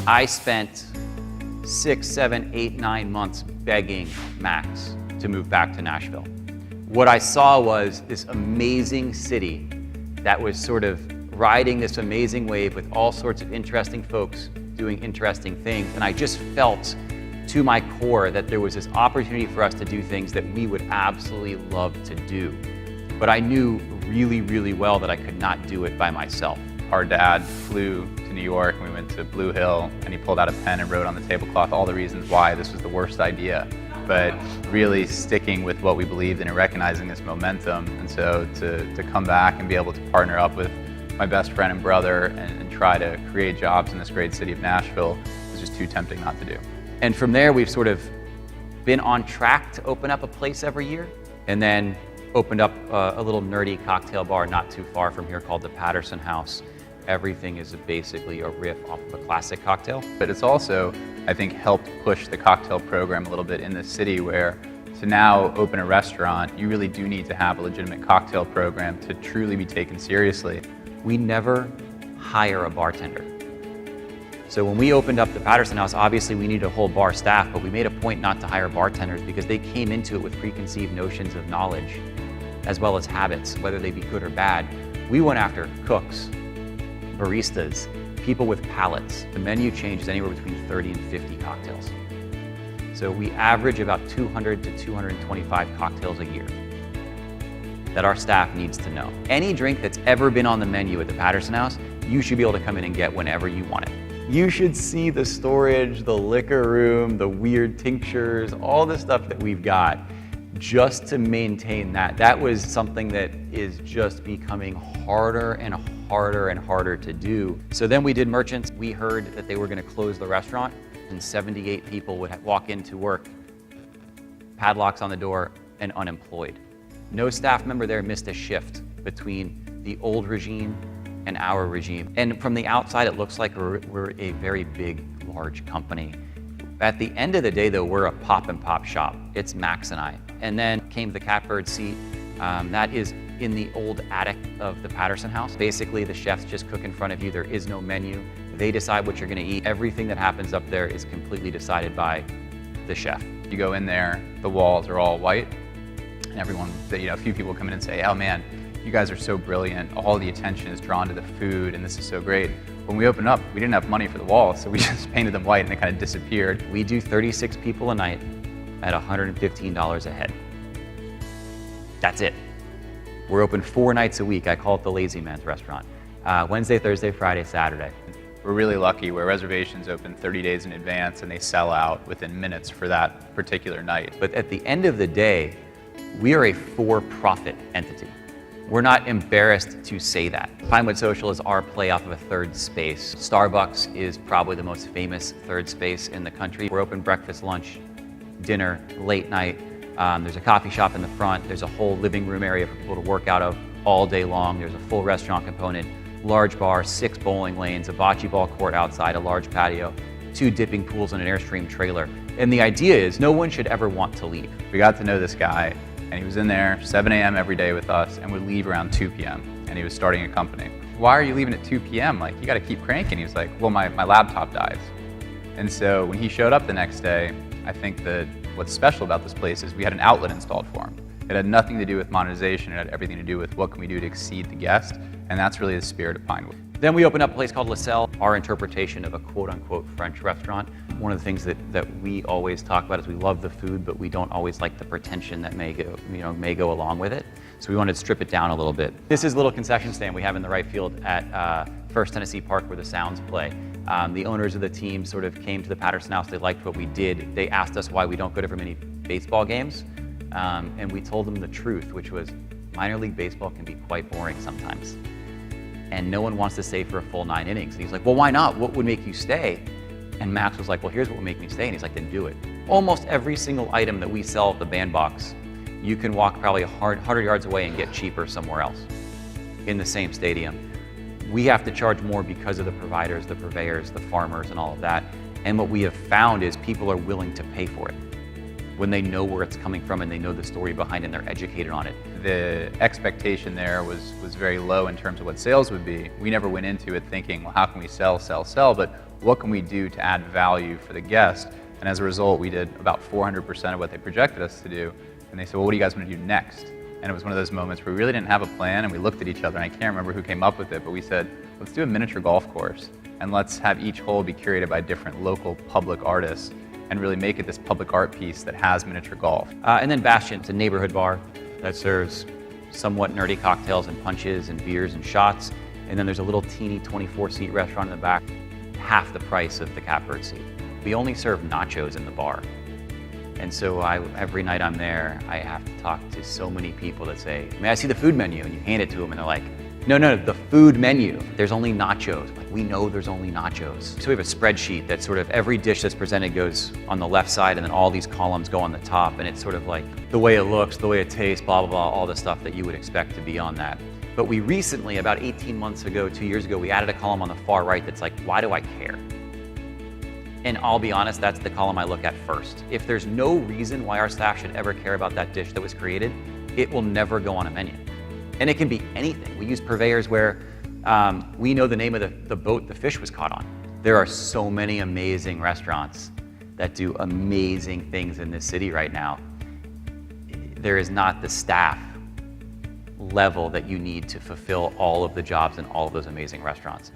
I spent 6, 7, 8, 9 months begging Max to move back to Nashville. What I saw was this amazing city that was sort of riding this amazing wave with all sorts of interesting folks doing interesting things. And I just felt to my core that there was this opportunity for us to do things that we would absolutely love to do. But I knew really, really well that I could not do it by myself. Our dad flew to New York and we went to Blue Hill, and he pulled out a pen and wrote on the tablecloth all the reasons why this was the worst idea. But really sticking with what we believed in and recognizing this momentum. And so to come back and be able to partner up with my best friend and brother and try to create jobs in this great city of Nashville was just too tempting not to do. And from there, we've sort of been on track to open up a place every year, and then opened up a little nerdy cocktail bar not too far from here called the Patterson House. Everything is basically a riff off of a classic cocktail. But it's also, I think, helped push the cocktail program a little bit in this city, where to now open a restaurant, you really do need to have a legitimate cocktail program to truly be taken seriously. We never hire a bartender. So when we opened up the Patterson House, obviously we needed a whole bar staff, but we made a point not to hire bartenders because they came into it with preconceived notions of knowledge as well as habits, whether they be good or bad. We went after cooks, baristas, people with palates. The menu changes anywhere between 30 and 50 cocktails. So we average about 200 to 225 cocktails a year that our staff needs to know. Any drink that's ever been on the menu at the Patterson House, you should be able to come in and get whenever you want it. You should see the storage, the liquor room, the weird tinctures, all the stuff that we've got just to maintain that. That was something that is just becoming harder and harder and harder to do. So then we did merchants. We heard that they were going to close the restaurant, and 78 people would walk into work, padlocks on the door, and unemployed. No staff member there missed a shift between the old regime and our regime. And from the outside, it looks like we're a very big, large company. At the end of the day, though, we're a pop and pop shop. It's Max and I. And then came the catbird seat. That is in the old attic of the Patterson House. Basically, the chefs just cook in front of you. There is no menu. They decide what you're gonna eat. Everything that happens up there is completely decided by the chef. You go in there, the walls are all white, and everyone, a few people come in and say, oh man, you guys are so brilliant. All the attention is drawn to the food, and this is so great. When we opened up, we didn't have money for the walls, so we just painted them white and they kind of disappeared. We do 36 people a night at $115 a head. That's it. We're open 4 nights a week. I call it the Lazy Man's Restaurant. Wednesday, Thursday, Friday, Saturday. We're really lucky where reservations open 30 days in advance and they sell out within minutes for that particular night. But at the end of the day, we are a for-profit entity. We're not embarrassed to say that. Pinewood Social is our play off of a third space. Starbucks is probably the most famous third space in the country. We're open breakfast, lunch, dinner, late night. There's a coffee shop in the front. There's a whole living room area for people to work out of all day long. There's a full restaurant component, large bar, 6 bowling lanes, a bocce ball court outside, a large patio, 2 dipping pools and an Airstream trailer. And the idea is no one should ever want to leave. We got to know this guy, and he was in there 7 a.m. every day with us and would leave around 2 p.m. and he was starting a company. Why are you leaving at 2 p.m.? Like, you got to keep cranking. He was like, well, my laptop dies. And so when he showed up the next day, I think that what's special about this place is we had an outlet installed for him. It had nothing to do with monetization. It had everything to do with what can we do to exceed the guest, and that's really the spirit of Pinewood. Then we opened up a place called La Selle, our interpretation of a quote-unquote French restaurant. One of the things that we always talk about is we love the food, but we don't always like the pretension that may go along with it. So we wanted to strip it down a little bit. This is a little concession stand we have in the right field at First Tennessee Park where the Sounds play. The owners of the team sort of came to the Patterson House. They liked what we did. They asked us why we don't go to very many baseball games, and we told them the truth, which was minor league baseball can be quite boring sometimes. And no one wants to stay for a full 9 innings. And he's like, well, why not? What would make you stay? And Max was like, well, here's what would make me stay. And he's like, then do it. Almost every single item that we sell at the bandbox, you can walk probably 100 yards away and get cheaper somewhere else in the same stadium. We have to charge more because of the providers, the purveyors, the farmers, and all of that. And what we have found is people are willing to pay for it when they know where it's coming from and they know the story behind it and they're educated on it. The expectation there was very low in terms of what sales would be. We never went into it thinking, well, how can we sell? But what can we do to add value for the guest? And as a result, we did about 400% of what they projected us to do. And they said, well, what do you guys want to do next? And it was one of those moments where we really didn't have a plan, and we looked at each other, and I can't remember who came up with it, but we said, let's do a miniature golf course, and let's have each hole be curated by different local public artists, and really make it this public art piece that has miniature golf. And then Bastion's a neighborhood bar that serves somewhat nerdy cocktails and punches and beers and shots. And then there's a little teeny 24-seat restaurant in the back, half the price of the catbird seat. We only serve nachos in the bar. And so every night I'm there, I have to talk to so many people that say, may I see the food menu? And you hand it to them and they're like, no, the food menu. There's only nachos. Like, we know there's only nachos. So we have a spreadsheet that sort of every dish that's presented goes on the left side, and then all these columns go on the top, and it's sort of like the way it looks, the way it tastes, blah, blah, blah, all the stuff that you would expect to be on that. But we recently, about 18 months ago, 2 years ago, we added a column on the far right that's like, why do I care? And I'll be honest, that's the column I look at first. If there's no reason why our staff should ever care about that dish that was created, it will never go on a menu. And it can be anything. We use purveyors where we know the name of the boat the fish was caught on. There are so many amazing restaurants that do amazing things in this city right now. There is not the staff level that you need to fulfill all of the jobs in all of those amazing restaurants.